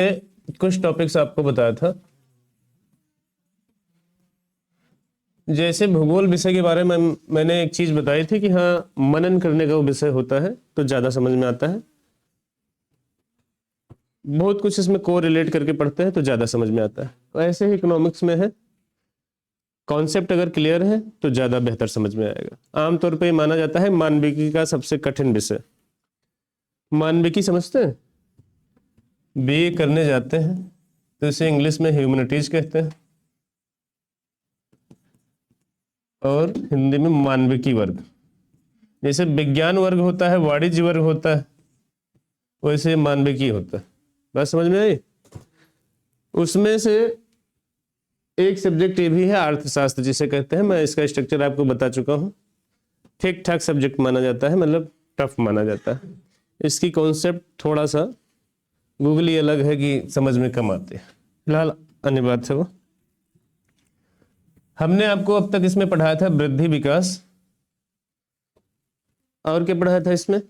कुछ टॉपिक्स आपको बताया था, जैसे भूगोल विषय के बारे में मैंने एक चीज बताई थी कि हाँ, मनन करने का वो विषय होता है तो ज्यादा समझ में आता है। बहुत कुछ इसमें को रिलेट करके पढ़ते हैं तो ज्यादा समझ में आता है। तो ऐसे ही इकोनॉमिक्स में है, कॉन्सेप्ट अगर क्लियर है तो ज्यादा बेहतर समझ में आएगा। आमतौर पे माना जाता है मानविकी का सबसे कठिन विषय। मानविकी समझते हैं, बीए करने जाते हैं तो इसे इंग्लिश में ह्यूमैनिटीज कहते हैं और हिंदी में मानविकी वर्ग। जैसे विज्ञान वर्ग होता है, वाणिज्य वर्ग होता है, वैसे मानविकी होता है। बात समझ में आई? उसमें से एक सब्जेक्ट ये भी है अर्थशास्त्र जिसे कहते हैं। मैं इसका स्ट्रक्चर आपको बता चुका हूँ। ठीक ठाक सब्जेक्ट माना जाता है, मतलब टफ माना जाता है। इसकी कॉन्सेप्ट थोड़ा सा गूगली अलग है कि समझ में कम आते हैं। फिलहाल अन्य बात है वो। हमने आपको अब तक इसमें पढ़ाया था वृद्धि विकास, और क्या पढ़ाया था इसमें?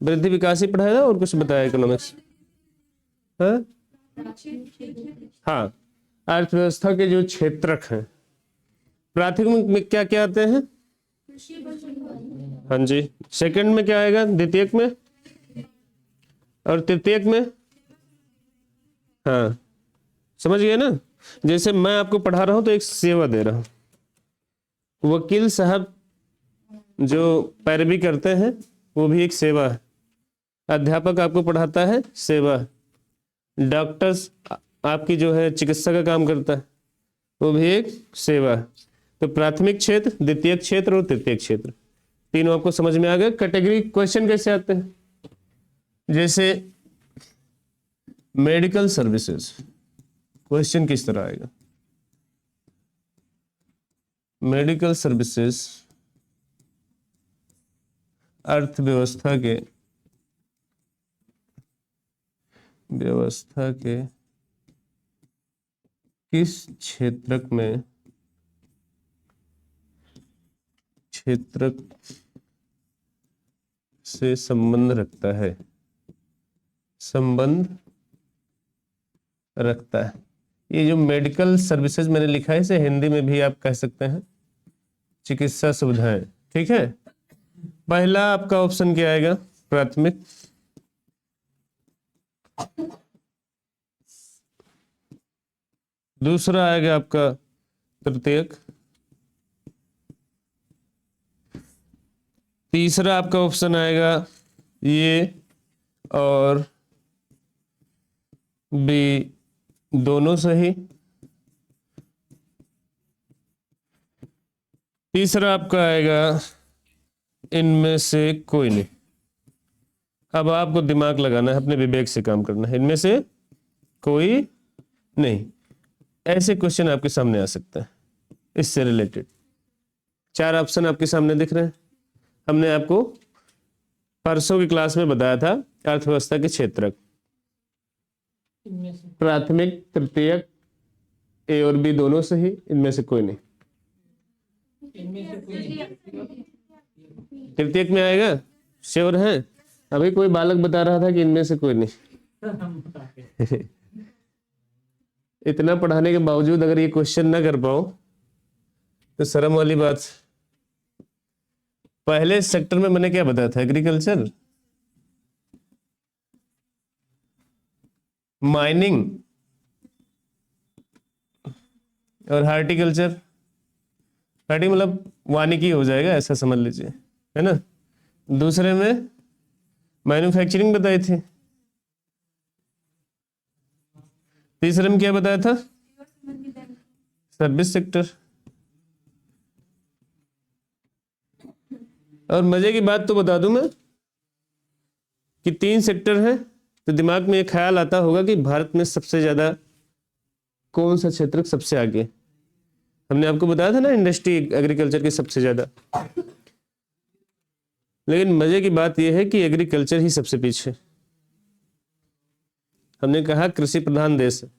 वृद्धि विकास ही पढ़ाया था और कुछ बताया इकोनॉमिक्स? हाँ, अर्थव्यवस्था के जो क्षेत्रक हैं। प्राथमिक में क्या क्या आते हैं? हाँ जी। सेकंड में क्या आएगा? द्वितीयक में? और तृतीयक में? हाँ, समझ गए ना? जैसे मैं आपको पढ़ा रहा हूं तो एक सेवा दे रहा हूं। वकील साहब जो पैरवी करते हैं वो भी एक सेवा है। अध्यापक आपको पढ़ाता है, सेवा। डॉक्टर्स आपकी जो है चिकित्सा का काम करता है, वो भी एक सेवा है। तो प्राथमिक क्षेत्र, द्वितीयक क्षेत्र और तृतीयक क्षेत्र, तीनों आपको समझ में आ गए। कैटेगरी क्वेश्चन कैसे आते हैं? जैसे मेडिकल सर्विसेज, क्वेश्चन किस तरह आएगा? मेडिकल सर्विसेज अर्थव्यवस्था के किस क्षेत्रक में से संबंध रखता है? ये जो मेडिकल सर्विसेज मैंने लिखा है, इसे हिंदी में भी आप कह सकते हैं चिकित्सा सुविधाएं। ठीक है। पहला आपका ऑप्शन क्या आएगा? प्राथमिक। दूसरा आएगा आपका तृतीयक। तीसरा आपका ऑप्शन आएगा ये और बी, दोनों सही। तीसरा आपका आएगा इनमें से कोई नहीं। अब आपको दिमाग लगाना है, अपने विवेक से काम करना है। इनमें से कोई नहीं। ऐसे क्वेश्चन आपके सामने आ सकता है इससे रिलेटेड। चार ऑप्शन आपके सामने दिख रहे हैं। हमने आपको परसों की क्लास में बताया था अर्थव्यवस्था के क्षेत्रक, प्राथमिक, तृतीयक, ए और बी दोनों सही, इनमें से कोई नहीं। तृतीयक में आएगा, श्योर है? अभी कोई बालक बता रहा था कि इनमें से कोई नहीं। इतना पढ़ाने के बावजूद अगर ये क्वेश्चन ना कर पाओ तो शर्म वाली बात। पहले सेक्टर में मैंने क्या बताया था? एग्रीकल्चर, माइनिंग और हार्टिकल्चर। हार्टी मतलब वानिकी हो जाएगा, ऐसा समझ लीजिए, है ना। दूसरे में मैन्युफैक्चरिंग बताई थी। तीसरे में क्या बताया था? Service sector. और मजे की बात तो बता दूं मैं कि 3 सेक्टर है तो दिमाग में ये ख्याल आता होगा कि भारत में सबसे ज्यादा कौन सा क्षेत्र सबसे आगे? हमने आपको बताया था ना, इंडस्ट्री एग्रीकल्चर की सबसे ज्यादा। लेकिन मजे की बात यह है कि एग्रीकल्चर ही सबसे पीछे। हमने कहा कृषि प्रधान देश है,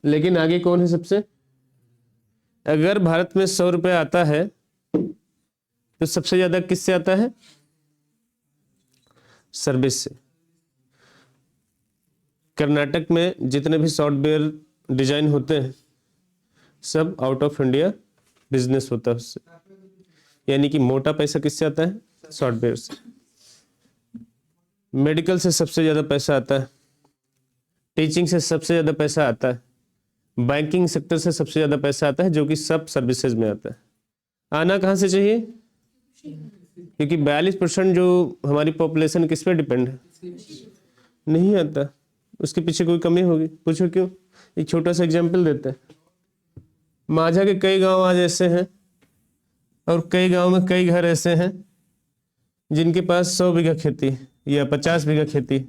लेकिन आगे कौन है सबसे? अगर भारत में 100 रुपये आता है तो सबसे ज्यादा किससे आता है? सर्विस से। कर्नाटक में जितने भी सॉफ्टवेयर डिजाइन होते हैं सब आउट ऑफ इंडिया बिजनेस होता है उससे, यानी कि मोटा पैसा किससे आता है? सॉफ्टवेयर से। मेडिकल से सबसे ज़्यादा पैसा आता है, टीचिंग से सबसे ज़्यादा पैसा आता है, बैंकिंग सेक्टर से सबसे ज़्यादा पैसा आता है, जो कि सब सर्विसेज में आता है। आना कहाँ से चाहिए? क्योंकि 42% जो हमारी पॉपुलेशन किस पे डिपेंड है? नहीं आता। उसके पीछे कोई कमी होगी? पूछो क्यों? एक छोटा सा एग्जाम्पल देते हैं। माझा के कई गांव आज ऐसे हैं और कई गांव में कई घर ऐसे हैं जिनके पास 100 बीघा खेती या 50 बीघा खेती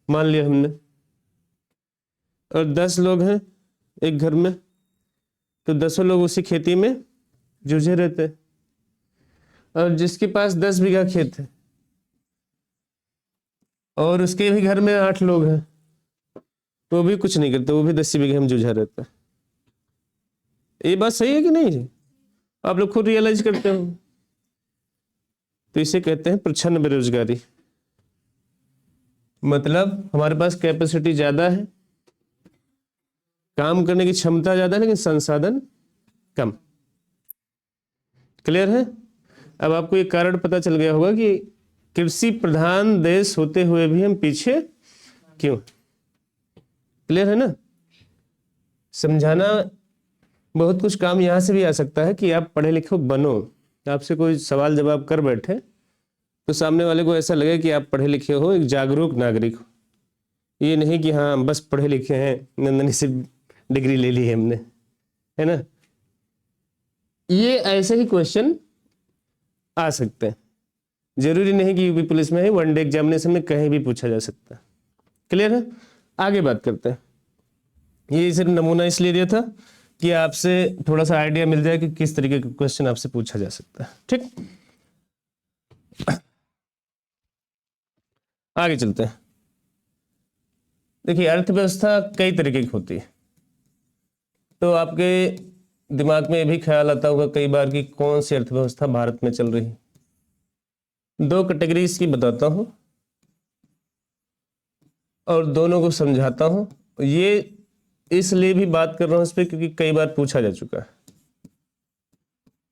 मान लिया हमने, और 10 लोग हैं एक घर में, तो 10 लोग उसी खेती में जूझे रहते हैं। और जिसके पास 10 बीघा खेत है और उसके भी घर में 8 लोग हैं, तो वो भी कुछ नहीं करते, वो भी 10 बीघे में जूझा रहता है। ये बात सही है कि नहीं जी? आप लोग खुद रियलाइज करते हो। तो इसे कहते हैं प्रच्छन्न बेरोजगारी। मतलब हमारे पास कैपेसिटी ज्यादा है, काम करने की क्षमता ज्यादा है, लेकिन संसाधन कम। क्लियर है? अब आपको ये कारण पता चल गया होगा कि कृषि प्रधान देश होते हुए भी हम पीछे क्यों। क्लियर है ना? समझाना बहुत कुछ काम यहां से भी आ सकता है कि आप पढ़े लिखे बनो। आपसे कोई सवाल जवाब कर बैठे तो सामने वाले को ऐसा लगे कि आप पढ़े लिखे हो, एक जागरूक नागरिक हो। ये नहीं कि हाँ बस पढ़े लिखे हैं, नंदनी से डिग्री ले ली है हमने, है ना? ये ऐसे ही क्वेश्चन आ सकते हैं। जरूरी नहीं कि यूपी पुलिस में है, वनडे एग्जामिनेशन में कहीं भी पूछा जा सकता है। क्लियर है? आगे बात करते हैं। ये सिर्फ नमूना इसलिए दिया था कि आपसे थोड़ा सा आइडिया मिल जाए कि किस तरीके का क्वेश्चन आपसे पूछा जा सकता है। ठीक, आगे चलते हैं। देखिए, अर्थव्यवस्था कई तरीके की होती है, तो आपके दिमाग में ये भी ख्याल आता होगा कई बार कि कौन सी अर्थव्यवस्था भारत में चल रही है। 2 कैटेगरी इसकी बताता हूं और दोनों को समझाता हूं। ये इसलिए भी बात कर रहा हूं इस पर क्योंकि कई बार पूछा जा चुका है।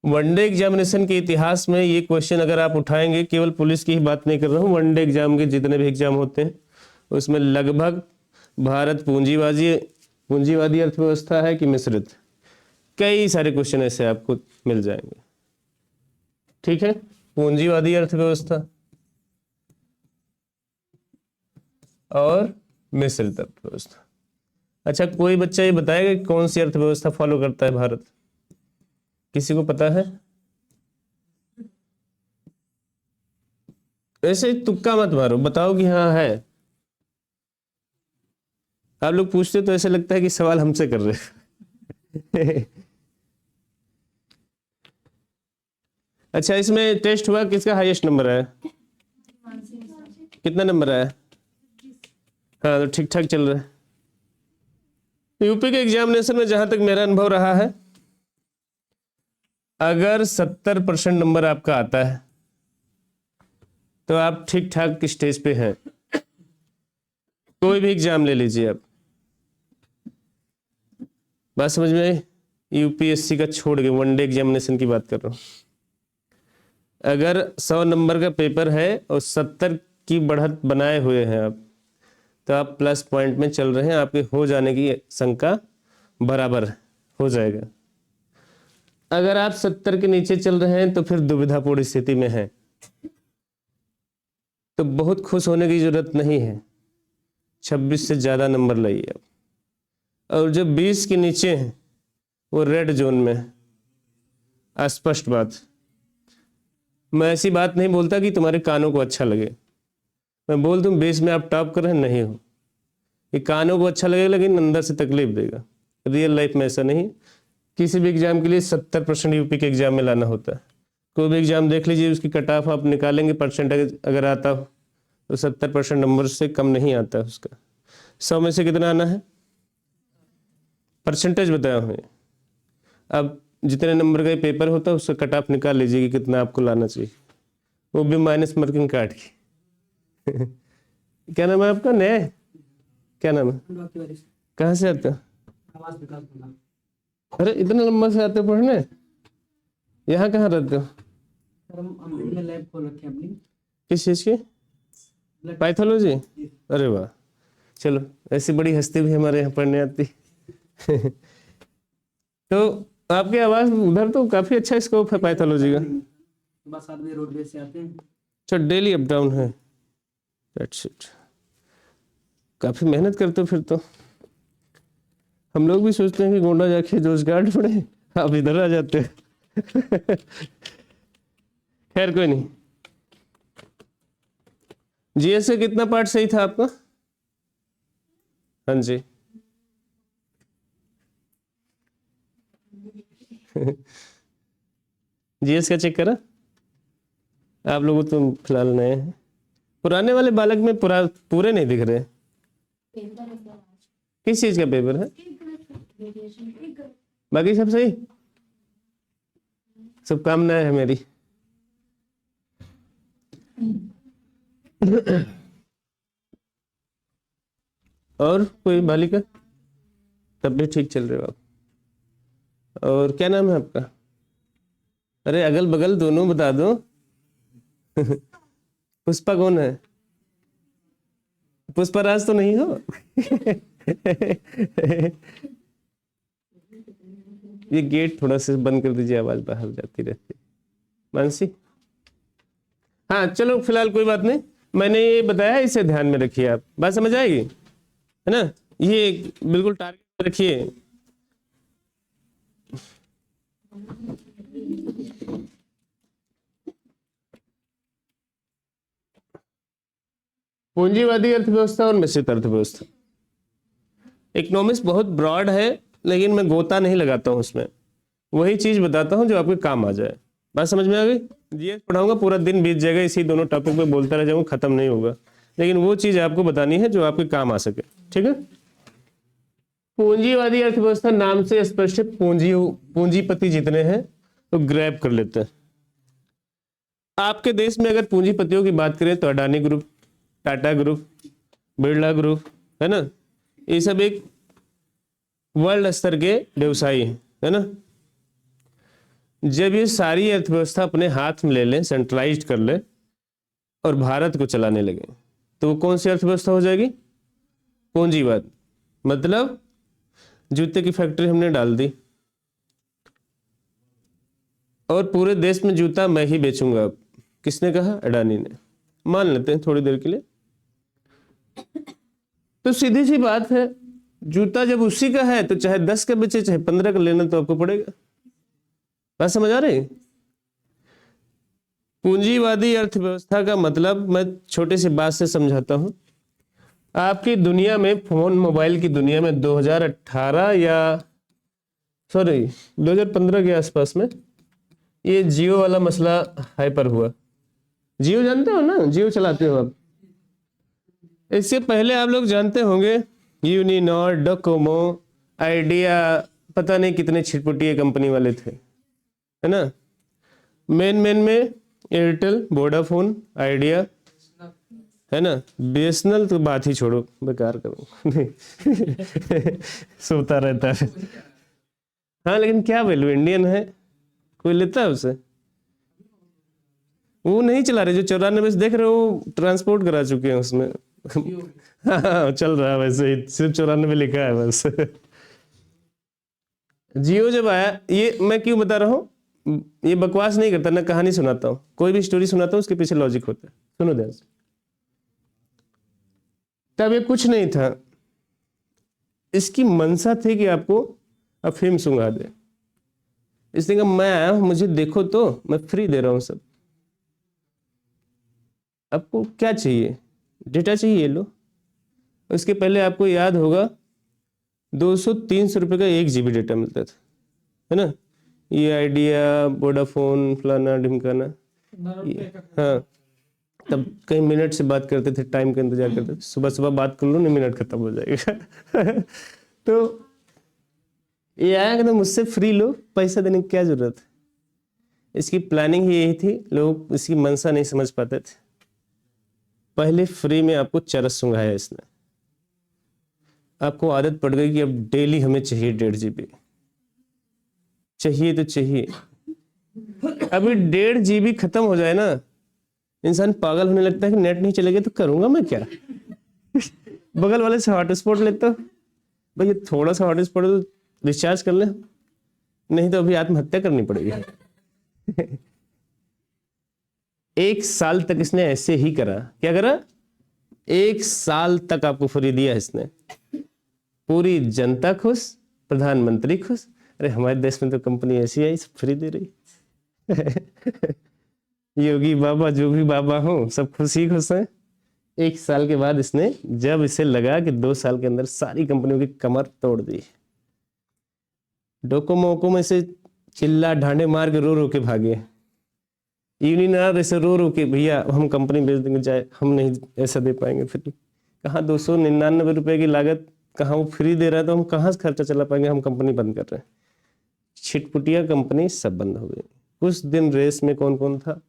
वनडे एग्जामिनेशन के इतिहास में ये क्वेश्चन अगर आप उठाएंगे, केवल पुलिस की ही बात नहीं कर रहा हूं, वनडे एग्जाम के जितने भी एग्जाम होते हैं उसमें लगभग भारत पूंजीवादी अर्थव्यवस्था है कि मिश्रित, कई सारे क्वेश्चन ऐसे आपको मिल जाएंगे। ठीक है, पूंजीवादी अर्थव्यवस्था और मिश्रित अर्थव्यवस्था। अच्छा, कोई बच्चा ये बताएगा कि कौन सी अर्थव्यवस्था फॉलो करता है भारत? किसी को पता है? ऐसे तुक्का मत मारो, बताओ कि हाँ है। आप लोग पूछते तो ऐसे लगता है कि सवाल हमसे कर रहे अच्छा, इसमें टेस्ट हुआ, किसका हाईएस्ट नंबर है? कितना नंबर है? हाँ, तो ठीक ठाक चल रहा है। यूपी के एग्जामिनेशन में जहां तक मेरा अनुभव रहा है, अगर 70% नंबर आपका आता है तो आप ठीक ठाक स्टेज पे हैं। कोई भी एग्जाम ले लीजिए आप, बात समझ में आई? यूपीएससी का छोड़ के वनडे एग्जामिनेशन की बात कर रहा हूं। अगर 100 नंबर का पेपर है और 70 की बढ़त बनाए हुए हैं आप, तो आप प्लस पॉइंट में चल रहे हैं, आपके हो जाने की शंका बराबर हो जाएगा। अगर आप 70 के नीचे चल रहे हैं तो फिर दुविधापूर्ण स्थिति में है, तो बहुत खुश होने की जरूरत नहीं है। 26 से ज्यादा नंबर लाइए आप। और जो 20 के नीचे हैं वो रेड जोन में, अस्पष्ट बात। मैं ऐसी बात नहीं बोलता कि तुम्हारे कानों को अच्छा लगे, मैं बोल दूं 20 में आप टॉप कर रहे हैं, नहीं हो। ये कानों को अच्छा लगेगा लेकिन अंदर से तकलीफ देगा। रियल लाइफ में ऐसा नहीं। किसी भी एग्जाम के लिए 70% यूपी के एग्जाम में लाना होता है। कोई भी एग्जाम देख लीजिए, उसकी कट ऑफ आप निकालेंगे, परसेंटेज अगर आता हो तो 70% नंबर से कम नहीं आता है उसका। 100 में से कितना आना है? परसेंटेज बताया हूँ। अब जितने नंबर का पेपर होता है उसका कट ऑफ निकाल लीजिए कि कितना आपको लाना चाहिए, वो भी माइनस मार्किंग काट के क्या नाम है आपका? नए क्या नाम है? कहाँ से आते हो? अरे इतना लंबा से आते हो पढ़ने? यहाँ कहाँ रहते हो? लैब खोल रखी है अपनी। किस चीज की? पैथोलॉजी? अरे वाह, चलो ऐसी बड़ी हस्ती भी हमारे यहाँ पढ़ने आती। तो आपकी आवाज उधर तो काफी अच्छा स्कोप है पैथोलॉजी का। बस 7 बजे रोडवेज से आते हैं। अच्छा, डेली अप डाउन है, दैट्स इट। काफी मेहनत करते हो फिर तो। हम लोग भी सोचते हैं कि गोंडा जाके रोजगार ढूंढे, आप इधर आ जाते हैं। खैर कोई नहीं। जीएस का कितना पार्ट सही था आपका? हाँ जी। जीएस का चेक करा? आप लोगों तो फिलहाल नए हैं, पुराने वाले बालक में पूरे नहीं दिख रहे। किस चीज का पेपर है? बाकी सब सही? शुभकामनाएं है मेरी। और कोई बालिका? तब भी ठीक चल रहे हो आप। और क्या नाम है आपका? अरे अगल बगल दोनों बता दो। पुष्पा कौन है? पुष्पराज तो नहीं हो? ये गेट थोड़ा सा बंद कर दीजिए, आवाज बाहर जाती रहती है। मानसी? हाँ चलो फिलहाल कोई बात नहीं, मैंने ये बताया, इसे ध्यान में रखिए, आप बात समझ आएगी, है ना? ये बिल्कुल टारगेट रखिए। पूंजीवादी अर्थव्यवस्था और मिश्रित अर्थव्यवस्था। इकोनॉमिक्स बहुत ब्रॉड है, लेकिन मैं गोता नहीं लगाता हूं उसमें, वही चीज बताता हूं जो आपके काम आ जाए। बात समझ में आ गई? जीएस पढ़ाऊंगा, पूरा दिन बीत जाएगा इसी दोनों टॉपिक पे बोलता रह जाऊंगा, खत्म नहीं होगा, लेकिन वो चीज आपको बतानी है जो आपके काम आ सके, ठीक है? पूंजीवादी अर्थव्यवस्था नाम से स्पष्ट है, पूंजीपति जितने हैं तो ग्रैब कर लेते हैं। आपके देश में अगर पूंजीपतियों की बात करें तो Adani group, Tata group, Birla group, है ना, ये सब एक वर्ल्ड स्तर के व्यवसायी हैं, है ना? जब ये सारी अर्थव्यवस्था अपने हाथ में ले लें, सेंट्रलाइज्ड कर ले और भारत को चलाने लगे, तो वो कौन सी अर्थव्यवस्था हो जाएगी? पूंजीवाद। मतलब जूते की फैक्ट्री हमने डाल दी और पूरे देश में जूता मैं ही बेचूंगा। अब किसने कहा? अडानी ने। मान लेते हैं थोड़ी देर के लिए, तो सीधी सी बात है, जूता जब उसी का है तो चाहे 10 का बेचे चाहे 15 का, लेना तो आपको पड़ेगा। बात समझ आ रही? पूंजीवादी अर्थव्यवस्था का मतलब मैं छोटे सी बात से समझाता हूं। आपकी दुनिया में, फोन मोबाइल की दुनिया में 2018 या 2015 के आसपास में ये जियो वाला मसला हाइपर हुआ। जियो जानते हो ना? जियो चलाते हो आप? इससे पहले आप लोग जानते होंगे यूनिनॉर, डोकोमो, आइडिया, पता नहीं कितने छिटपुटिया कंपनी वाले थे, है ना? मेन में एयरटेल, वोडाफोन, आइडिया, है ना? बीएसएनएल तो बात ही छोड़ो, बेकार करो। सोता रहता है। हाँ लेकिन क्या वैल्यू, इंडियन है, कोई लेता है उसे? वो नहीं चला रहे, जो 94 से देख रहे हो ट्रांसपोर्ट करा चुके हैं उसमें। हाँ चल रहा है वैसे ही, सिर्फ 94 लिखा है बस। जियो जब आया, ये मैं क्यों बता रहा हूँ, ये बकवास नहीं करता ना, कहानी सुनाता हूँ, कोई भी स्टोरी सुनाता हूँ उसके पीछे लॉजिक होता है, सुनो ध्यान से। तब ये कुछ नहीं था, इसकी मंशा थी कि आपको अफीम सुंघा दे। इसने कहा मैं आया हूं, मुझे देखो तो मैं फ्री दे रहा हूं सब। आपको क्या चाहिए? डेटा चाहिए, लो। उसके पहले आपको याद होगा 200-300 रुपए का 1 GB डेटा मिलता था, है ना? ये आइडिया, वोडाफोन, फलाना ढिमकाना, हाँ, तब कई मिनट से बात करते थे, टाइम का इंतजार करते थे, सुबह सुबह बात कर लो नहीं, मिनट खत्म हो जाएगा। तो ये आया कि मुझसे फ्री लो, पैसा देने की क्या जरूरत है? इसकी प्लानिंग ही यही थी, लोग इसकी मंशा नहीं समझ पाते थे। पहले फ्री में आपको चरस सुंघाया इसने, आपको आदत पड़ गई कि अब डेली हमें चाहिए 1.5 GB, चाहिए तो चाहिए। अभी 1.5 GB खत्म हो जाए ना, इंसान पागल होने लगता है कि नेट नहीं चलेगा तो करूंगा मैं क्या। बगल वाले से हॉटस्पॉट लेता हूं, भैया थोड़ा सा हॉटस्पॉट तो रिचार्ज कर ले, नहीं तो अभी आत्महत्या करनी पड़ेगी। 1 साल तक इसने ऐसे ही करा। क्या करा? 1 साल तक आपको फ्री दिया इसने, पूरी जनता खुश, प्रधानमंत्री खुश। अरे हमारे देश में तो कंपनी ऐसी आई, सब फ्री दे रही। योगी बाबा, जो भी बाबा हो, सब खुशी खुश हैं। 1 साल के बाद इसने, जब इसे लगा कि 2 साल के अंदर सारी कंपनियों की कमर तोड़ दी, डोकोमोको में से चिल्ला ढांडे मार के रो रो के भागे। यूनिनार ऐसे रो रो के, भैया हम कंपनी बेच देंगे, जाए हम नहीं ऐसा दे पाएंगे फ्री। कहाँ 299 रुपए की लागत, कहाँ वो फ्री दे रहा है, तो हम कहाँ से खर्चा चला पाएंगे, हम कंपनी बंद कर रहे हैं। छिटपुटिया कंपनी सब बंद हो गई। कुछ दिन रेस में कौन कौन था?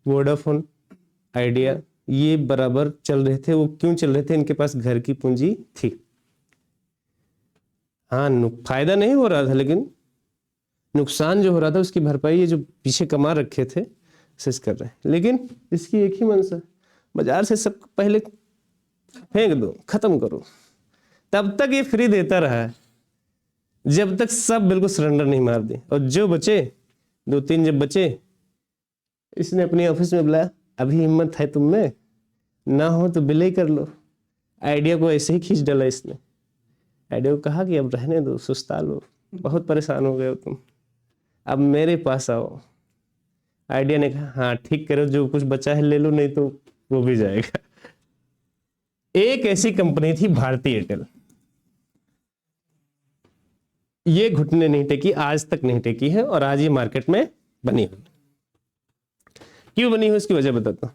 वोडाफोन, आइडिया, ये बराबर चल रहे थे। वो क्यों चल रहे थे? इनके पास घर की पूंजी थी। हाँ, फायदा नहीं हो रहा था, लेकिन नुकसान जो हो रहा था उसकी भरपाई ये जो पीछे कमा रखे थे सिस कर रहे हैं। लेकिन इसकी एक ही मंशा, बाजार से सब पहले फेंक दो, खत्म करो। तब तक ये फ्री देता रहा है, जब तक सब बिल्कुल सरेंडर नहीं मार दी। और जो बचे, 2-3 जब बचे, इसने अपने ऑफिस में बुलाया, अभी हिम्मत है तुम में, ना हो तो विलय कर लो। आइडिया को ऐसे ही खींच डाला इसने। आइडिया को कहा कि अब रहने दो, सुस्ता लो, बहुत परेशान हो गए हो तुम, अब मेरे पास आओ। आइडिया ने कहा हाँ ठीक करो, जो कुछ बचा है ले लो, नहीं तो वो भी जाएगा। एक ऐसी कंपनी थी भारती एयरटेल, ये घुटने नहीं टेकी, आज तक नहीं टेकी है, और आज ये मार्केट में बनी हुई। क्यों बनी हुई इसकी वजह बताता हूं।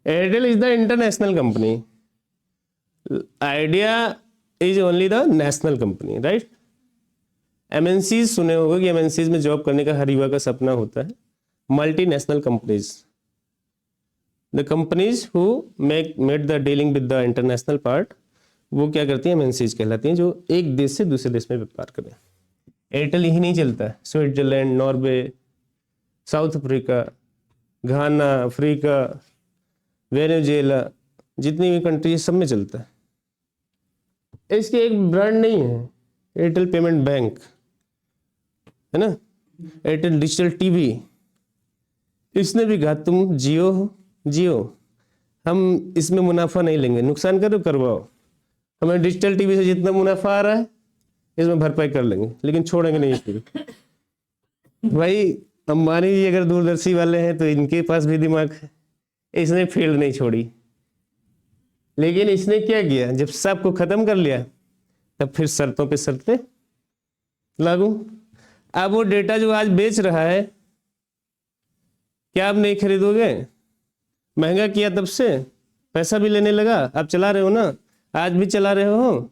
Airtel is the international company, idea is only the national company, right. MNCs सुने होंगे कि एमएनसीज में जॉब करने का हर युवा का सपना होता है। Multinational companies, the companies who made the dealing with the international part, वो क्या करती हैं? एमएनसीज कहलाती हैं, जो एक देश से दूसरे देश में व्यापार करें। एयरटेल यही नहीं चलता है, स्विट्जरलैंड, नॉर्वे, साउथ अफ्रीका, घाना, अफ्रीका, वेनेजुएला, जितनी भी कंट्री सब में चलता है। इसकी एक ब्रांड नहीं है, एयरटेल पेमेंट बैंक है ना, एयरटेल डिजिटल टीवी। इसने भी कहा तुम जियो हो, जियो, हम इसमें मुनाफा नहीं लेंगे, नुकसान करो करवाओ, हमें डिजिटल टीवी से जितना मुनाफा आ रहा है इसमें भरपाई कर लेंगे, लेकिन छोड़ेंगे नहीं इसको। भाई अंबानी जी अगर दूरदर्शी वाले हैं तो इनके पास भी दिमाग है, इसने फील्ड नहीं छोड़ी। लेकिन इसने क्या किया, जब सबको खत्म कर लिया तब फिर शर्तों पे शर्तें लागू। अब वो डेटा जो आज बेच रहा है, क्या आप नहीं खरीदोगे? महंगा किया तब से, पैसा भी लेने लगा, आप चला रहे हो ना, आज भी चला रहे हो।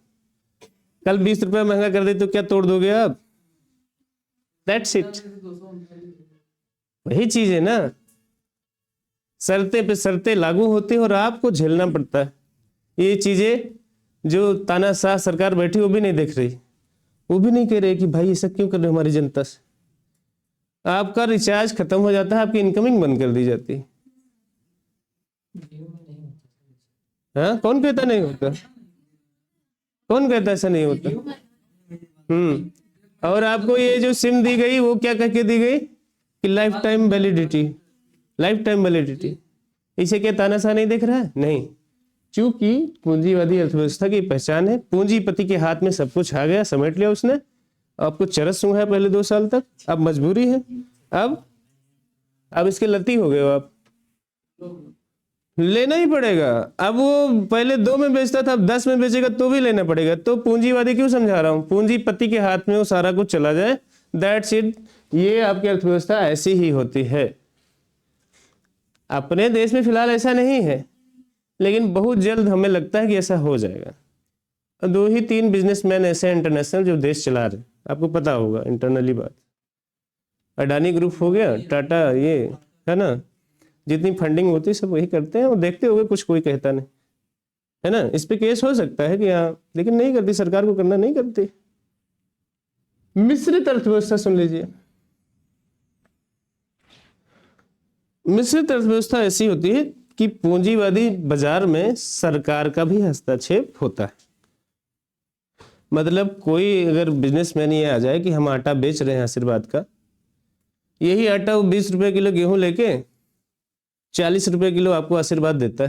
कल 20 रुपया महंगा कर दे तो क्या तोड़ दोगे आप? That's it. वही चीज है ना, शर्तें पे शर्तें लागू होती है और आपको झेलना पड़ता है। ये चीजें जो तानाशाह सरकार बैठी वो भी नहीं देख रही, वो भी नहीं कह रहे कि भाई ऐसा क्यों कर रहे हो हमारी जनता से। आपका रिचार्ज खत्म हो जाता है, आपकी इनकमिंग बंद कर दी जाती है। हाँ, कौन कहता नहीं होता? कौन कहता ऐसा नहीं होता? और आपको ये जो सिम दी गई वो क्या कह के दी गई कि life time validity, life time validity. इसे क्या तानाशाह नहीं देख रहा है? नहीं, क्योंकि पूंजीवादी अर्थव्यवस्था की पहचान है, पूंजीपति के हाथ में सब कुछ आ गया, समेट लिया उसने, आपको चरस सूंघा पहले 2 साल तक, अब मजबूरी है, अब इसके लती हो गए हो आप, लेना ही पड़ेगा। अब वो पहले 2 में बेचता था, अब 10 में बेचेगा तो भी लेना पड़ेगा। तो पूंजीवादी क्यों समझा रहा हूं, पूंजीपति के हाथ में वो सारा कुछ चला जाए, दैट्स इट। ये आपकी अर्थव्यवस्था ऐसी ही होती है। अपने देश में फिलहाल ऐसा नहीं है, लेकिन बहुत जल्द हमें लगता है कि ऐसा हो जाएगा। 2 ही 3 बिजनेसमैन ऐसे इंटरनेशनल जो देश चला रहे, आपको पता होगा इंटरनली बात, अडानी ग्रुप हो गया, टाटा, ये है ना, जितनी फंडिंग होती है सब वही करते हैं, और देखते होगे कुछ कोई कहता नहीं। है ना, इस पे केस हो सकता है कि हाँ, लेकिन नहीं करती सरकार को करना नहीं करती। मिश्रित अर्थव्यवस्था सुन लीजिए। मिश्रित अर्थव्यवस्था ऐसी होती है कि पूंजीवादी बाजार में सरकार का भी हस्तक्षेप होता है। मतलब कोई अगर बिजनेसमैन ये आ जाए कि हम आटा बेच रहे हैं आशीर्वाद का, यही आटा वो 20 रुपए किलो गेहूं लेके 40 रुपए किलो आपको आशीर्वाद देता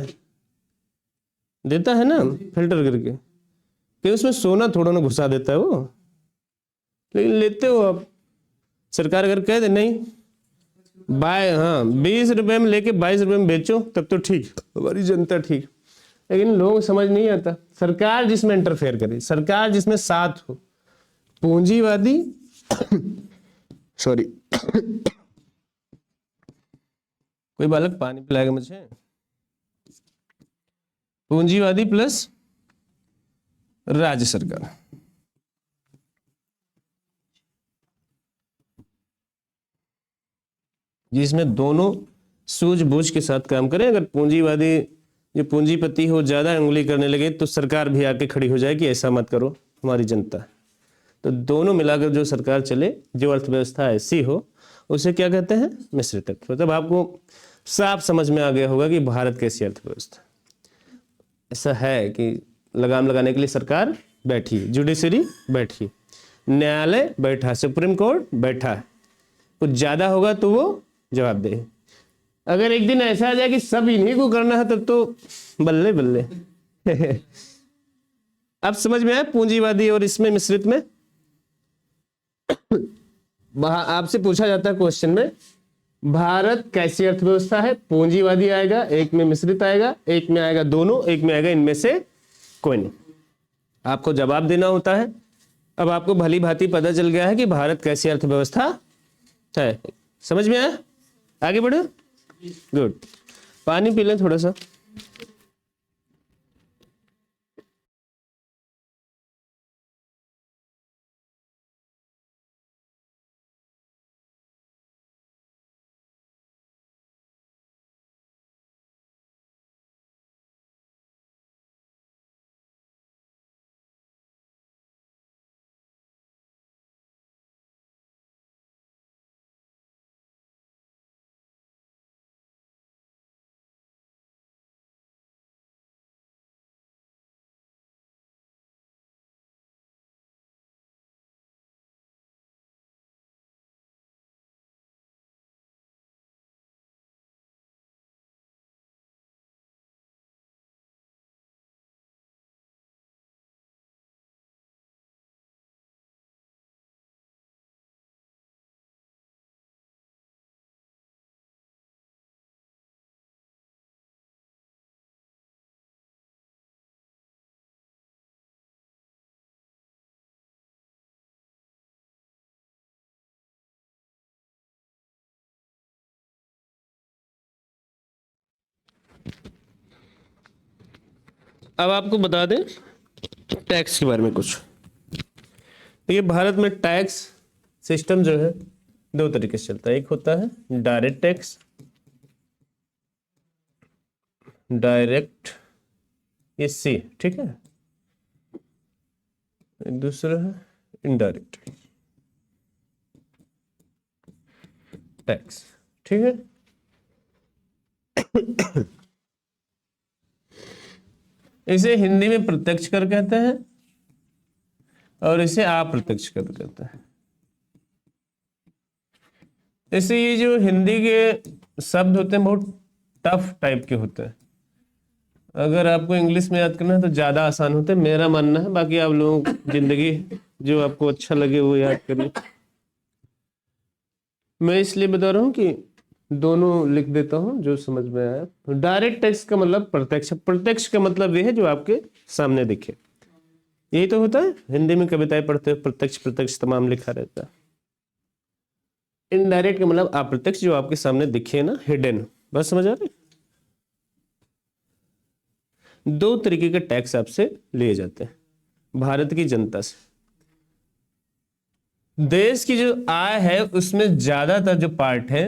है ना, फिल्टर करके, कि उसमें सोना थोड़ा ना घुसा देता है वो, लेकिन लेते हो आप। सरकार अगर कह दे नहीं हाँ 20 रुपए में लेके 22 रुपए में बेचो, तब तो ठीक, हमारी जनता ठीक। लेकिन लोग समझ नहीं आता, सरकार जिसमें इंटरफेयर करे, सरकार जिसमें साथ हो, पूंजीवादी सॉरी कोई बालक पानी पिलाएगा मुझे। पूंजीवादी प्लस राज्य सरकार, जिसमें दोनों सूझबूझ के साथ काम करें। अगर पूंजीवादी जो पूंजीपति हो ज्यादा उंगली करने लगे तो सरकार भी आके खड़ी हो जाए कि ऐसा मत करो, हमारी जनता। तो दोनों मिलाकर जो सरकार चले, जो अर्थव्यवस्था ऐसी हो, उसे क्या कहते हैं? मिश्रित अर्थव्यवस्था। मतलब आपको साफ समझ में आ गया होगा कि भारत कैसी अर्थव्यवस्था। ऐसा है कि लगाम लगाने के लिए सरकार बैठी, जुडिशरी बैठी, न्यायालय बैठा, सुप्रीम कोर्ट बैठा है, कुछ ज्यादा होगा तो वो जवाब दे। अगर एक दिन ऐसा आ जाए कि सब इन्हीं को करना है, तब तो बल्ले बल्ले। अब समझ में आया पूंजीवादी और इसमें मिश्रित में। आपसे पूछा जाता है क्वेश्चन में, भारत कैसी अर्थव्यवस्था है? पूंजीवादी आएगा, एक में मिश्रित आएगा, एक में आएगा दोनों, एक में आएगा इनमें से कोई नहीं। आपको जवाब देना होता है। अब आपको भली भांति पता चल गया है कि भारत कैसी अर्थव्यवस्था है। समझ में आया? आगे बढ़ो। गुड। पानी पी लें थोड़ा सा। अब आपको बता दें टैक्स के बारे में कुछ। देखिए भारत में टैक्स सिस्टम जो है दो तरीके से चलता है। एक होता है डायरेक्ट टैक्स, डायरेक्ट ये सी, ठीक है। एक दूसरा है इनडायरेक्ट टैक्स, ठीक है। इसे हिंदी में प्रत्यक्ष कर कहते हैं और इसे अप्रत्यक्ष कर कहते हैं। ऐसे ये जो हिंदी के शब्द होते हैं बहुत टफ टाइप के होते हैं। अगर आपको इंग्लिश में याद करना है तो ज्यादा आसान होते हैं, मेरा मानना है। बाकी आप लोगों की जिंदगी, जो आपको अच्छा लगे वो याद करिए। मैं इसलिए बता रहा हूं कि दोनों लिख देता हूं जो समझ में आया। डायरेक्ट टैक्स का मतलब प्रत्यक्ष, प्रत्यक्ष का मतलब ये है जो आपके सामने दिखे। यही तो होता है, हिंदी में कविताएं पढ़ते हो प्रत्यक्ष प्रत्यक्ष तमाम लिखा रहता है। इनडायरेक्ट का मतलब अप्रत्यक्ष, जो आपके सामने दिखे ना, हिडन। बस समझ आ रहे? दो तरीके के टैक्स आपसे लिए जाते हैं भारत की जनता से। देश की जो आय है उसमें ज्यादातर जो पार्ट है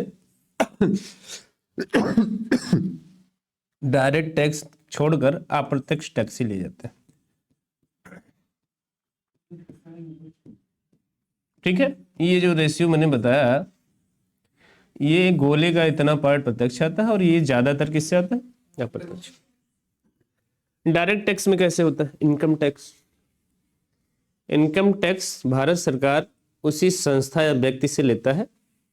डायरेक्ट टैक्स छोड़कर अप्रत्यक्ष टैक्स ही लिए जाते हैं। ठीक है, ये जो रेशियो मैंने बताया, ये गोले का इतना पार्ट प्रत्यक्ष आता है और ये ज्यादातर किससे आता है? अप्रत्यक्ष। डायरेक्ट टैक्स में कैसे होता है? Income tax. Income tax Bharat सरकार उसी संस्था या व्यक्ति से लेता है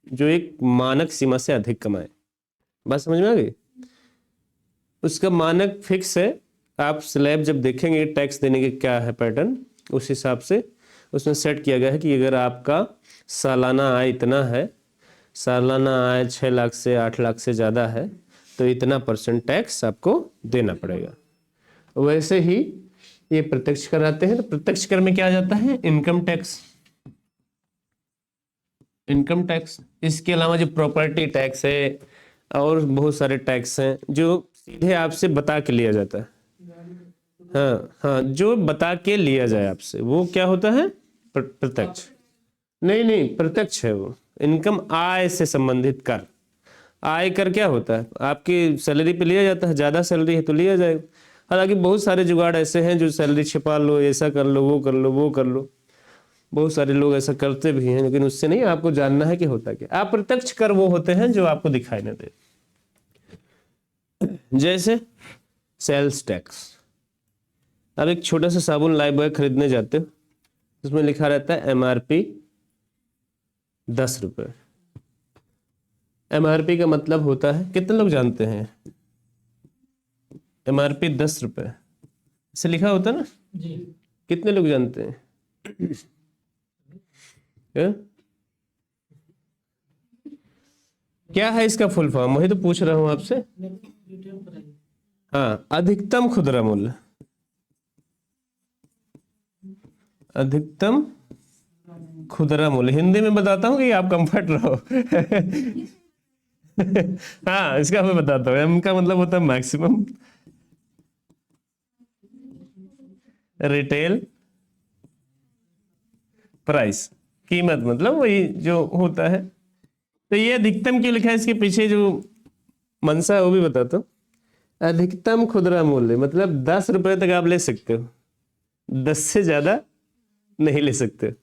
जो एक मानक सीमा से अधिक कमाए। बात समझ में आ गई? उसका मानक फिक्स है। आप स्लैब जब देखेंगे टैक्स देने के क्या है पैटर्न, उस हिसाब से उसमें सेट किया गया है कि अगर आपका सालाना आय इतना है, सालाना आय 6 लाख से 8 लाख से ज़्यादा है, तो इतना % टैक्स आपको देना पड़ेगा। वैसे ही ये प्रत्यक्ष कर आते हैं, तो प्रत्यक्ष कर में क्या आ जाता है? Income tax. इनकम टैक्स, इसके अलावा जो प्रॉपर्टी टैक्स है और बहुत सारे टैक्स हैं जो सीधे आपसे बता के लिया जाता है। हाँ हाँ, जो बता के लिया जाए आपसे वो क्या होता है? प्रत्यक्ष। नहीं, प्रत्यक्ष है वो। इनकम आय से संबंधित कर। आय कर क्या होता है? आपकी सैलरी पे लिया जाता है, ज्यादा सैलरी है तो लिया जाएगा। हालांकि बहुत सारे जुगाड़ ऐसे हैं जो सैलरी छिपा लो, ऐसा कर लो, वो कर लो, वो कर लो, बहुत सारे लोग ऐसा करते भी हैं, लेकिन उससे नहीं, आपको जानना है कि होता क्या। अप्रत्यक्ष कर वो होते हैं जो आपको दिखाई न दे, जैसे सेल्स टैक्स। आप एक छोटा सा साबुन लाइफबॉय खरीदने जाते हो, उसमें लिखा रहता है MRP 10 रुपये। MRP का मतलब होता है, कितने लोग जानते हैं? MRP 10 रुपये से लिखा होता है ना जी। कितने लोग जानते हैं? क्या है इसका फुल फॉर्म? वही तो पूछ रहा हूं आपसे। हाँ, अधिकतम खुदरा मूल्य। अधिकतम खुदरा मूल्य हिंदी में बताता हूँ कि आप कंफर्ट रहो। हाँ, इसका मैं बताता हूँ। एम का मतलब होता है मैक्सिमम रिटेल प्राइस, कीमत मतलब वही जो होता है। तो ये अधिकतम क्यों लिखा है, इसके पीछे जो मंशा है वो भी बताता हूँ। अधिकतम खुदरा मूल्य मतलब 10 रुपए तक आप ले सकते हो, 10 से ज्यादा नहीं ले सकते।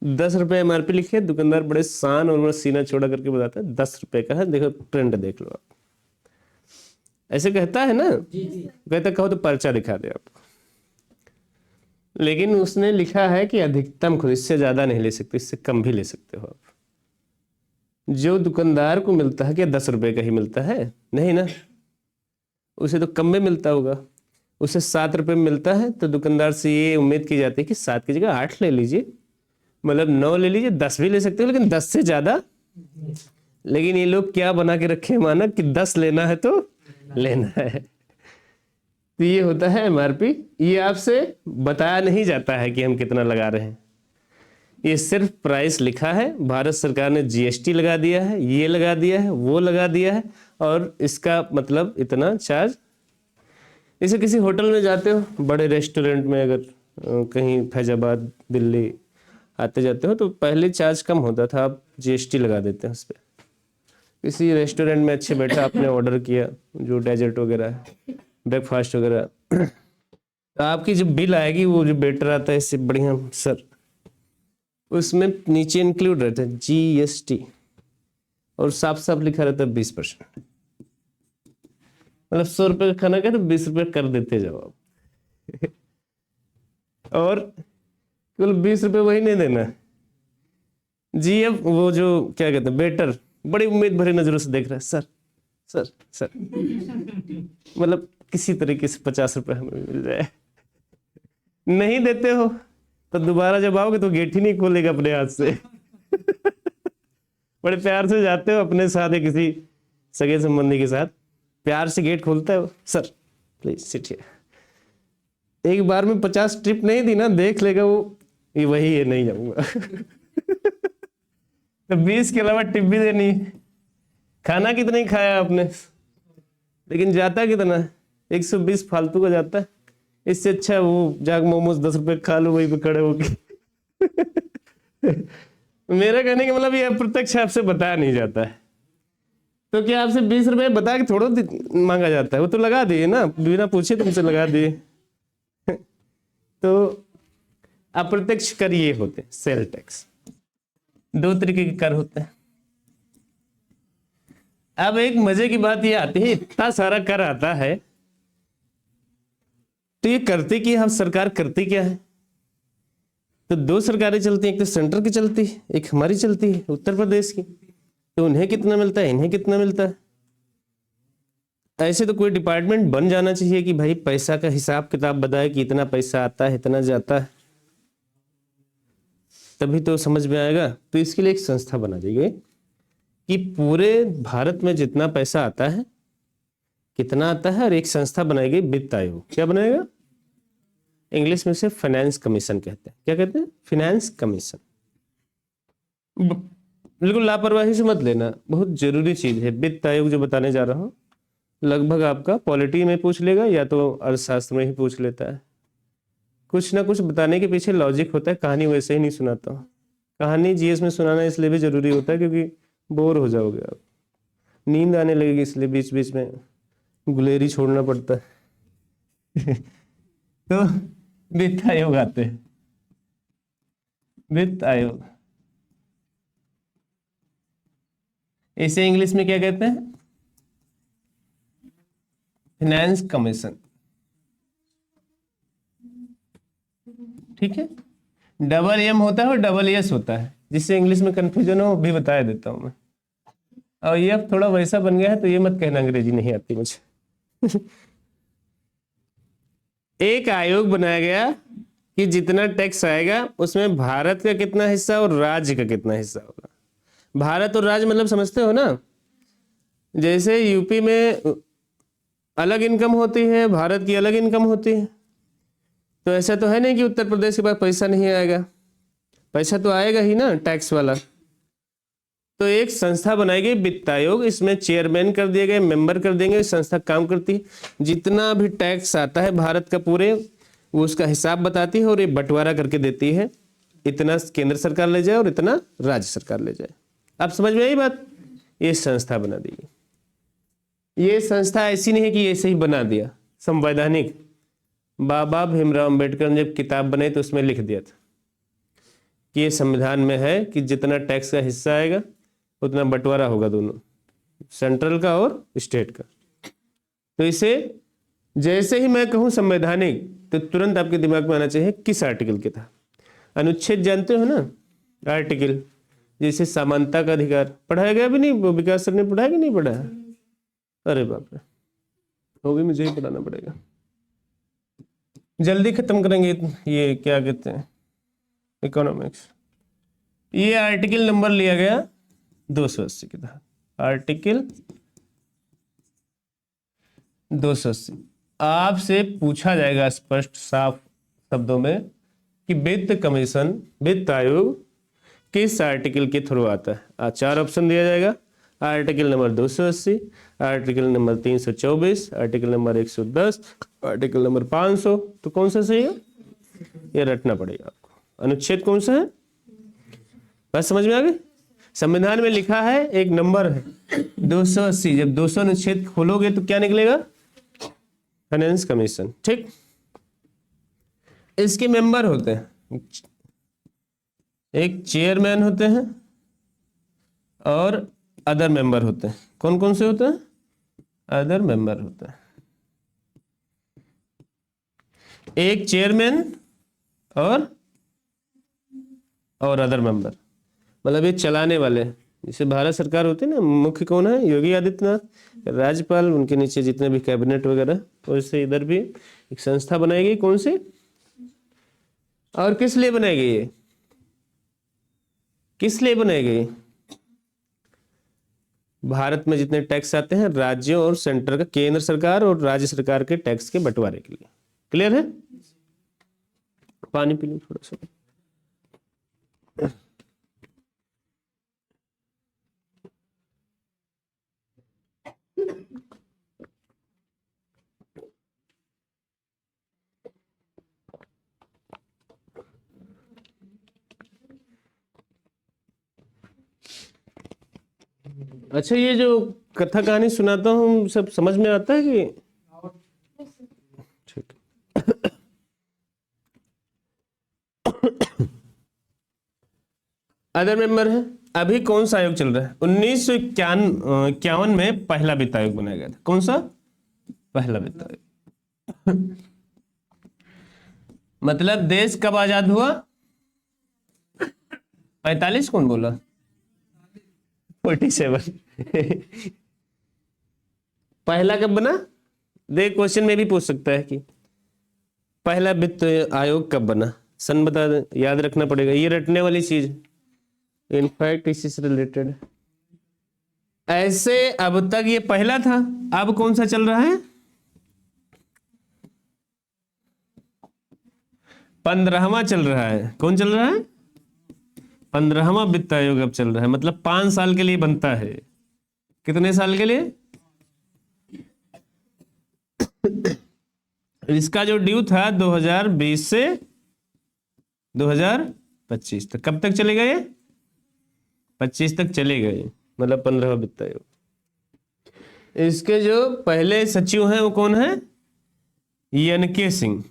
10 रुपए MRP लिखे, दुकानदार बड़े शान और सीना चौड़ा करके बताता है 10 रुपए का है, देखो प्रिंट देख लो आप। ऐसे कहता है ना, कहता कहो तो पर्चा दिखा दे आपको। लेकिन उसने लिखा है कि अधिकतम खुद, इससे ज्यादा नहीं ले सकते, इससे कम भी ले सकते हो आप। जो दुकानदार को मिलता है क्या 10 रुपए का ही मिलता है? नहीं ना, उसे तो कम में मिलता होगा। उसे 7 रुपए में मिलता है तो दुकानदार से ये उम्मीद की जाती है कि 7 की जगह 8 ले लीजिए, मतलब 9 ले लीजिए, 10 भी ले सकते हो, लेकिन 10 से ज्यादा। लेकिन ये लोग क्या बना के रखे मानक कि 10 लेना है तो लेना है। तो ये होता है MRP। ये आपसे बताया नहीं जाता है कि हम कितना लगा रहे हैं, ये सिर्फ प्राइस लिखा है। भारत सरकार ने GST लगा दिया है, ये लगा दिया है, वो लगा दिया है, और इसका मतलब इतना चार्ज। जैसे किसी होटल में जाते हो, बड़े रेस्टोरेंट में, अगर कहीं फैजाबाद दिल्ली आते जाते हो तो पहले चार्ज कम होता था, आप GST लगा देते हैं उस पर। किसी रेस्टोरेंट में अच्छे बैठे आपने ऑर्डर किया, जो डेजर्ट वगैरह है, ब्रेकफास्ट वगैरह, तो आपकी जो बिल आएगी, वो जो वेटर आता है इससे बढ़िया सर, उसमें नीचे इंक्लूड रहता है GST, और साफ साफ लिखा रहता है 20%। मतलब 100 रुपए का खाना का तो 20 रुपए कर देते जाओ आप। और केवल 20 रुपए वही नहीं देना जी। अब वो जो क्या कहते हैं वेटर, बड़ी उम्मीद भरी नजरों से देख रहा है, सर सर सर, मतलब किसी तरीके से 50 रुपए हमें मिल जाए। नहीं देते हो तो दोबारा जब आओगे तो गेट ही नहीं खोलेगा अपने हाथ से। बड़े प्यार से जाते हो अपने साथ या किसी सगे संबंधी के साथ, प्यार से गेट खोलता है वो, सर प्लीज सिट हियर। एक बार में 50 ट्रिप नहीं दी ना, देख लेगा वो, ये वही है, नहीं जाऊंगा। तो 20 के अलावा टिप भी देनी है। खाना कितना ही खाया आपने, लेकिन जाता कितना है? 120 फालतू का जाता है। इससे अच्छा वो जाग मोमोज 10 रुपए खा लो वहीं पे खड़े होके। मेरा कहने का मतलब ये अप्रत्यक्ष आपसे बताया नहीं जाता है। तो क्या आपसे 20 रुपए बता के थोड़ा मांगा जाता है, वो तो लगा दिए ना, बिना पूछे तुमसे लगा दिए। तो अप्रत्यक्ष कर ये होते हैं सेल टैक्स। दो तरीके के कर होते हैं। अब एक मजे की बात ये आती है, इतना सारा कर आता है तो ये करते क्या, हम सरकार करती क्या है? तो दो सरकारें चलती हैं, एक तो सेंटर की चलती है, एक हमारी चलती है उत्तर प्रदेश की। तो उन्हें कितना मिलता है, इन्हें कितना मिलता है। ऐसे तो कोई डिपार्टमेंट बन जाना चाहिए कि भाई पैसा का हिसाब किताब बताए कि इतना पैसा आता है, इतना जाता है, तभी तो समझ में आएगा। तो इसके लिए एक संस्था बना दी गई कि पूरे भारत में जितना पैसा आता है कितना आता है, और एक संस्था बनाई गई वित्त आयोग। क्या बनाएगा? इंग्लिश में से फाइनेंस कमीशन कहते हैं। क्या कहते हैं? Finance commission. बिल्कुल लापरवाही से मत लेना, बहुत जरूरी चीज है। वित्त आयोग जो बताने जा रहा हूं, लगभग आपका पॉलिटी में पूछ लेगा या तो अर्थशास्त्र में ही पूछ लेता है। कुछ ना कुछ बताने के पीछे लॉजिक होता है, कहानी वैसे ही नहीं सुनाता हूँ। कहानी जीएस में सुनाना इसलिए भी जरूरी होता है क्योंकि बोर हो जाओगे आप, नींद आने लगेगी, इसलिए बीच बीच में गुलेरी छोड़ना पड़ता है। तो वित्त आयोग आते हैं। वित्त आयोग, इसे इंग्लिश में क्या कहते हैं? Finance commission. ठीक है, डबल एम होता है और डबल एस होता है, जिससे इंग्लिश में कंफ्यूजन हो भी बता देता हूं मैं। और ये अब थोड़ा वैसा बन गया है तो ये मत कहना अंग्रेजी नहीं आती मुझे। एक आयोग बनाया गया कि जितना टैक्स आएगा उसमें भारत का कितना हिस्सा और राज्य का कितना हिस्सा होगा। भारत और राज्य मतलब समझते हो ना, जैसे यूपी में अलग इनकम होती है, भारत की अलग इनकम होती है। तो ऐसा तो है नहीं कि उत्तर प्रदेश के पास पैसा नहीं आएगा, पैसा तो आएगा ही ना टैक्स वाला। तो एक संस्था बनाई गई वित्त आयोग, इसमें चेयरमैन कर दिए गए, मेंबर कर देंगे। संस्था काम करती है, जितना भी टैक्स आता है भारत का पूरे, वो उसका हिसाब बताती है और ये बंटवारा करके देती है, इतना केंद्र सरकार ले जाए और इतना राज्य सरकार ले जाए। आप समझ में आई बात? ये संस्था बना दी। ये संस्था ऐसी नहीं है कि ऐसे ही बना दिया, संवैधानिक। बाबा भीमराव अंबेडकर ने जब किताब बनाई तो उसमें लिख दिया था कि ये संविधान में है कि जितना टैक्स का हिस्सा आएगा उतना बंटवारा होगा, दोनों सेंट्रल का और स्टेट का। तो इसे जैसे ही मैं कहूं संवैधानिक तो तुरंत आपके दिमाग में आना चाहिए किस आर्टिकल के था। अनुच्छेद जानते हो ना, आर्टिकल, जैसे समानता का अधिकार पढ़ाया गया भी नहीं, विकास सर ने पढ़ाया कि नहीं पढ़ाया? अरे बाप रे, वो भी मुझे ही पढ़ाना पड़ेगा। जल्दी खत्म करेंगे ये क्या कहते हैं, इकोनॉमिक्स। ये आर्टिकल नंबर लिया गया 280 के तहत, आर्टिकल 280। आपसे पूछा जाएगा स्पष्ट साफ शब्दों में कि वित्त कमीशन, वित्त आयोग किस आर्टिकल के थ्रू आता है। 4 ऑप्शन दिया जाएगा, article number 280, article number 324, article number 110, article number 500। तो कौन सा सही है? ये रटना पड़ेगा आपको। अनुच्छेद कौन सा है? बस समझ में आ गई? संविधान में लिखा है, एक नंबर है 280। जब 200 अनुच्छेद खोलोगे तो क्या निकलेगा? Finance commission. ठीक, इसके मेंबर होते हैं, एक चेयरमैन होते हैं और अदर मेंबर होते हैं। कौन कौन से होते हैं? अदर मेंबर होते हैं। एक चेयरमैन और अदर मेंबर, मतलब ये चलाने वाले। जैसे भारत सरकार होती है ना, मुख्य कौन है? योगी आदित्यनाथ, राज्यपाल, उनके नीचे जितने भी कैबिनेट वगैरह। वैसे इधर भी एक संस्था बनाई गई, कौन सी और किस लिए बनाई गई है? किस लिए बनाई गई? भारत में जितने टैक्स आते हैं राज्यों और सेंटर का, केंद्र सरकार और राज्य सरकार के टैक्स के बंटवारे के लिए। क्लियर है? पानी पी लो थोड़ा सा। अच्छा, ये जो कथा कहानी सुनाता हूँ सब समझ में आता है कि ठीक। अदर मेंबर है। अभी कौन सा आयोग चल रहा है? 1951 में पहला वित्त आयोग बनाया गया था। कौन सा? पहला वित्त आयोग। मतलब देश कब आजाद हुआ? 45? कौन बोला? 47। पहला कब बना? देख, क्वेश्चन में भी पूछ सकता है कि पहला वित्त आयोग कब बना, सन बता दे, याद रखना पड़ेगा, ये रटने वाली चीज। इनफैक्ट इसी से रिलेटेड ऐसे अब तक ये पहला था। अब कौन सा चल रहा है? 15वां चल रहा है। कौन चल रहा है? 15वां वित्त आयोग अब चल रहा है। मतलब 5 साल के लिए बनता है। कितने साल के लिए? इसका जो ड्यू था 2020 से 2025 तक। कब तक चले गए? 25 तक चले गए। मतलब 15वां वित्त आयोग। इसके जो पहले सचिव हैं वो कौन है? एन.के. सिंह।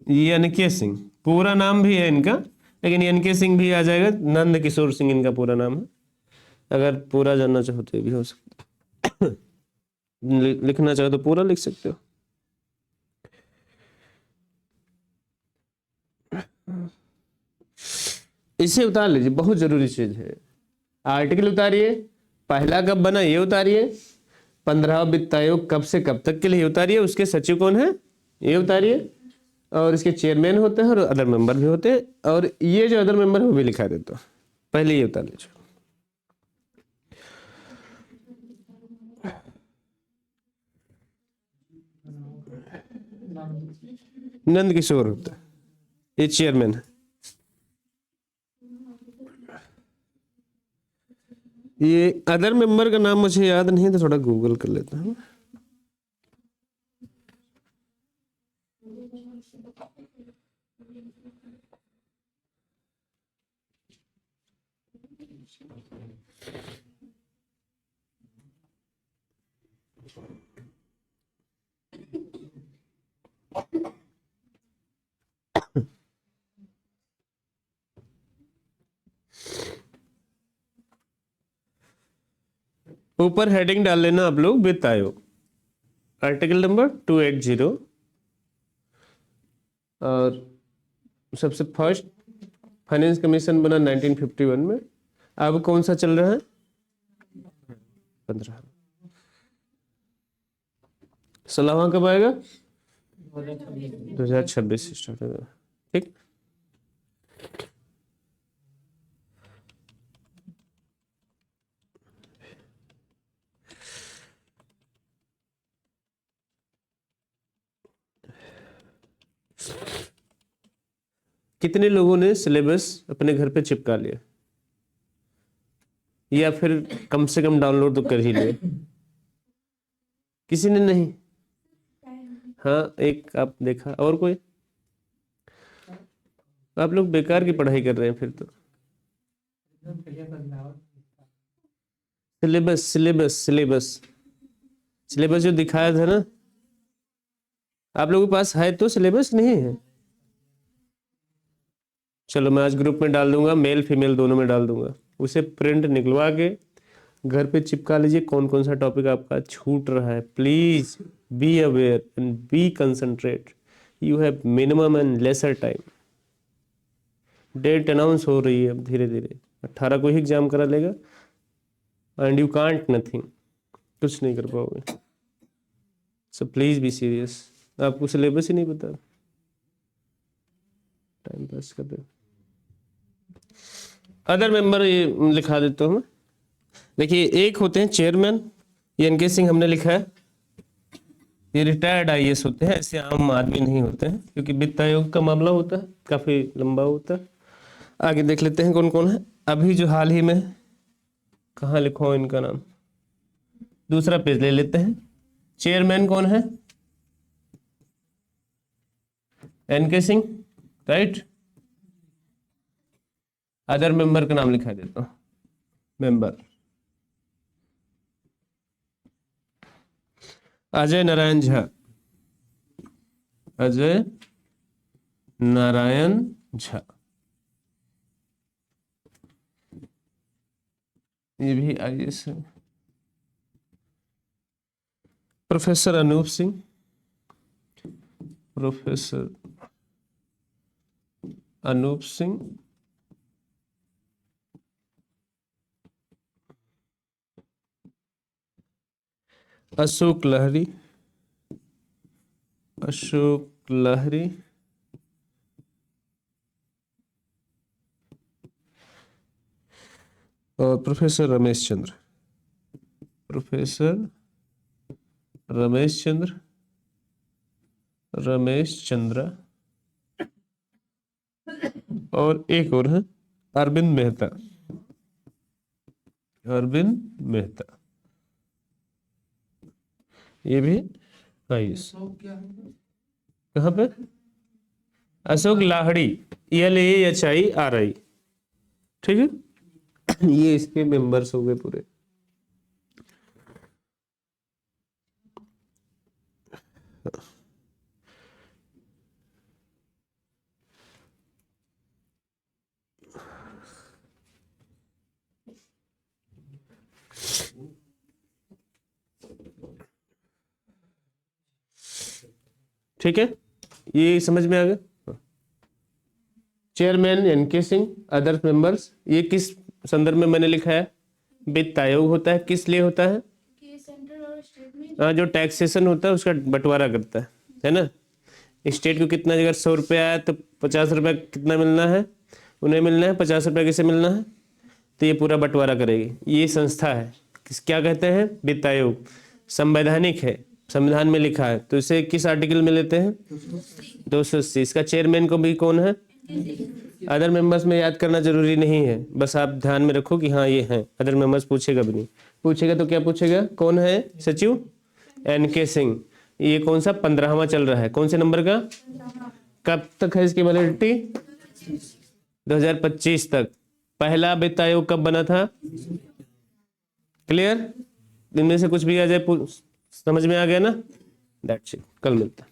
एन.के. सिंह पूरा नाम भी है इनका, लेकिन एन.के. सिंह भी आ जाएगा। नंद किशोर सिंह इनका पूरा नाम है। अगर पूरा जानना चाहो तो भी हो सकता है। लिखना चाहो तो पूरा लिख सकते हो। इसे उतार लीजिए, बहुत जरूरी चीज है। आर्टिकल उतारिए, पहला कब बना ये उतारिए, 15वां वित्त आयोग कब से कब तक के लिए उतारिए, उसके सचिव कौन है ये उतारिए, और इसके चेयरमैन होते हैं और अदर मेंबर भी होते हैं, और ये जो अदर मेंबर है वो भी लिखा देता हूं। पहले ये उतार लीजिए। नंद किशोर होता है, ये चेयरमैन है। ये अदर मेंबर का नाम मुझे याद नहीं है तो थोड़ा गूगल कर लेता हूँ। ऊपर हेडिंग डाल लेना आप लोग, वित्त आयोग, आर्टिकल नंबर 280, और सबसे फर्स्ट फाइनेंस कमीशन बना 1951 में। अब कौन सा चल रहा है? 15। 16वां कब आएगा? 2026 स्टार्ट होगा। ठीक। कितने लोगों ने सिलेबस अपने घर पे चिपका लिया, या फिर कम से कम डाउनलोड तो कर ही लिया? किसी ने नहीं? हाँ, एक आप देखा। और कोई? आप लोग बेकार की पढ़ाई कर रहे हैं फिर तो। सिलेबस सिलेबस सिलेबस सिलेबस जो दिखाया था ना, आप लोगों के पास है तो सिलेबस नहीं है? चलो मैं आज ग्रुप में डाल दूंगा, मेल फीमेल दोनों में डाल दूंगा। उसे प्रिंट निकलवा के घर पे चिपका लीजिए, कौन कौन सा टॉपिक आपका छूट रहा है। Please be aware and be concentrate. You have minimum and lesser time. Date announce हो रही है अब धीरे धीरे। 18 को ही एग्जाम करा लेगा एंड यू कांट नथिंग, कुछ नहीं कर पाओगे। So please be serious. आपको सिलेबस ही नहीं पता, टाइम पास कर रहे हो। अदर मेंबर ये लिखा देता हूँ। देखिए, एक होते हैं चेयरमैन, एन.के. सिंह हमने लिखा है। ये रिटायर्ड आईएएस होते हैं, ऐसे आम आदमी नहीं होते हैं, क्योंकि वित्त आयोग का मामला होता है, काफी लंबा होता है। आगे देख लेते हैं कौन कौन है। अभी जो हाल ही में, कहाँ लिखो इनका नाम, दूसरा पेज ले लेते हैं। चेयरमैन कौन है? NK. Singh, right. Other member का नाम लिखा देता हूँ। मेंबर। अजय नारायण झा, अजय नारायण झा, ये भी आईएएस है। प्रोफेसर अनूप सिंह, प्रोफेसर अनूप सिंह, अशोक लहरी, अशोक लहरी, और प्रोफेसर रमेश चंद्र, प्रोफेसर रमेश चंद्र, रमेश चंद्र, और एक और है अरविंद मेहता, अरविंद मेहता, ये भी आईएएस। कहाँ पे? अशोक लाहड़ी, LAHIRI, ठीक है। ये इसके मेंबर्स हो गए पूरे। ठीक है, ये समझ में आ गया। Chairman NK Singh, other members, ये किस संदर्भ में मैंने लिखा है? वित्त आयोग होता है, किस लिए होता है? सेंट्रल और स्टेट में जो टैक्सेशन होता है उसका बंटवारा करता है ना। स्टेट को कितना, अगर 100 रुपये आया तो 50 रुपये कितना मिलना है? उन्हें मिलना है। 50 रुपये किसे मिलना है? तो ये पूरा बंटवारा करेगी। ये संस्था है, क्या कहते हैं? वित्त आयोग। संवैधानिक है, संविधान में लिखा है। तो इसे किस आर्टिकल में लेते हैं? 280। इसका चेयरमैन को भी कौन है? अदर मेंबर्स में याद करना जरूरी नहीं है, बस आप ध्यान में रखो कि हाँ ये है। अदर मेंबर्स पूछेगा भी नहीं, पूछेगा तो क्या पूछेगा? कौन है सचिव? NK सिंह। ये कौन सा 15वां चल रहा है? कौन से नंबर का? कब तक है इसकी वैलिडिटी? 2025 तक। पहला वित्त आयोग कब बना था? क्लियर? इनमें से कुछ भी आ जाए समझ में आ गया ना? That's it. कल मिलता है।